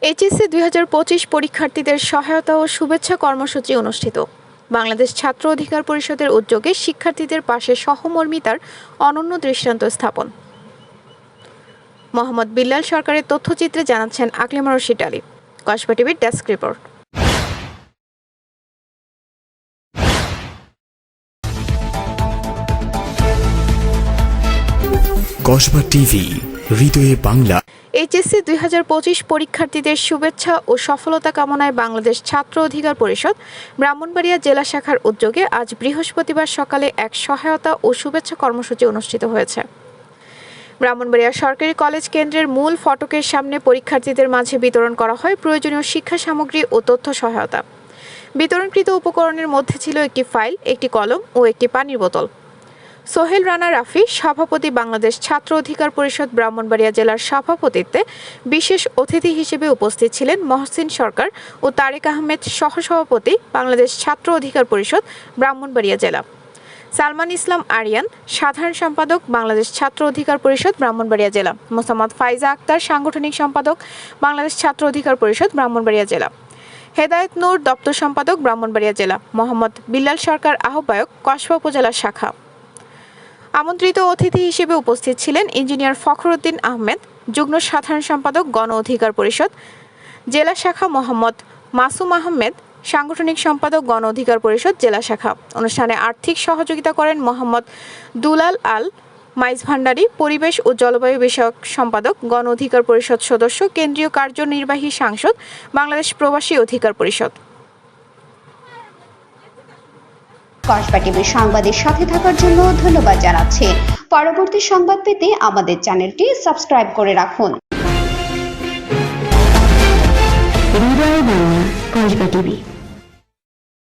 HSC ২০২৫ পরীক্ষার্থীদের সহায়তা ও শুভেচ্ছা কর্মসূচি অনুষ্ঠিত। বাংলাদেশ ছাত্র অধিকার পরিষদের উদ্যোগে শিক্ষার্থীদের পাশে সহমর্মিতার অনন্য দৃষ্টান্ত স্থাপন। মোহাম্মদ বিল্লাল সরকারের তথ্যচিত্রে জানাচ্ছেন আকলিমা রশিদ আলী। কসবা টিভির ডেস্ক রিপোর্ট। কসবা টিভি, হৃদয়ে বাংলা। এইচএসসি ২০২৫ পরীক্ষার্থীদের শুভেচ্ছা ও সফলতা কামনায় বাংলাদেশ ছাত্র অধিকার পরিষদ ব্রাহ্মণবাড়িয়া জেলা শাখার উদ্যোগে আজ বৃহস্পতিবার সকালে এক সহায়তা ও শুভেচ্ছা কর্মসূচি অনুষ্ঠিত হয়েছে। ব্রাহ্মণবাড়িয়া সরকারি কলেজ কেন্দ্রের মূল ফটকের সামনে পরীক্ষার্থীদের মাঝে বিতরণ করা হয় প্রয়োজনীয় শিক্ষা সামগ্রী ও তথ্য সহায়তা। বিতরণকৃত উপকরণের মধ্যে ছিল একটি ফাইল, একটি কলম ও একটি পানির বোতল। সোহেল রানা রাফি, সভাপতি, বাংলাদেশ ছাত্র অধিকার পরিষদ ব্রাহ্মণবাড়িয়া জেলার সভাপতিত্বে বিশেষ অতিথি হিসেবে উপস্থিত ছিলেন মহসিন সরকার ও তারেক আহমেদ, সহসভাপতি, বাংলাদেশ ছাত্র অধিকার পরিষদ ব্রাহ্মণবাড়িয়া জেলা, সালমান ইসলাম আরিয়ান, সাধারণ সম্পাদক, বাংলাদেশ ছাত্র অধিকার পরিষদ ব্রাহ্মণবাড়িয়া জেলা, মোসাম্মদ ফাইজা আক্তার, সাংগঠনিক সম্পাদক, বাংলাদেশ ছাত্র অধিকার পরিষদ ব্রাহ্মণবাড়িয়া জেলা, হেদায়েত নূর, দপ্তর সম্পাদক, ব্রাহ্মণবাড়িয়া জেলা, মোহাম্মদ বিল্লাল সরকার, আহ্বায়ক, কসবা উপজেলা শাখা। আমন্ত্রিত অতিথি হিসেবে উপস্থিত ছিলেন ইঞ্জিনিয়ার ফখরুদ্দিন আহমেদ, যুগ্ম সাধারণ সম্পাদক, গণ অধিকার পরিষদ জেলা শাখা, মোহাম্মদ মাসুম আহমেদ, সাংগঠনিক সম্পাদক, গণ অধিকার পরিষদ জেলা শাখা। অনুষ্ঠানে আর্থিক সহযোগিতা করেন মোহাম্মদ দুলাল আল মাইজ ভান্ডারী, পরিবেশ ও জলবায়ু বিষয়ক সম্পাদক, গণ অধিকার পরিষদ সদস্য, কেন্দ্রীয় কার্যনির্বাহী সাংসদ, বাংলাদেশ প্রবাসী অধিকার পরিষদ। কসবা টিভির সংবাদের সাথে থাকার জন্য ধন্যবাদ জানাচ্ছি। পরবর্তী সংবাদ পেতে আমাদের চ্যানেলটি সাবস্ক্রাইব করে রাখুন। হৃদয়ে বাংলা, কসবা টিভি।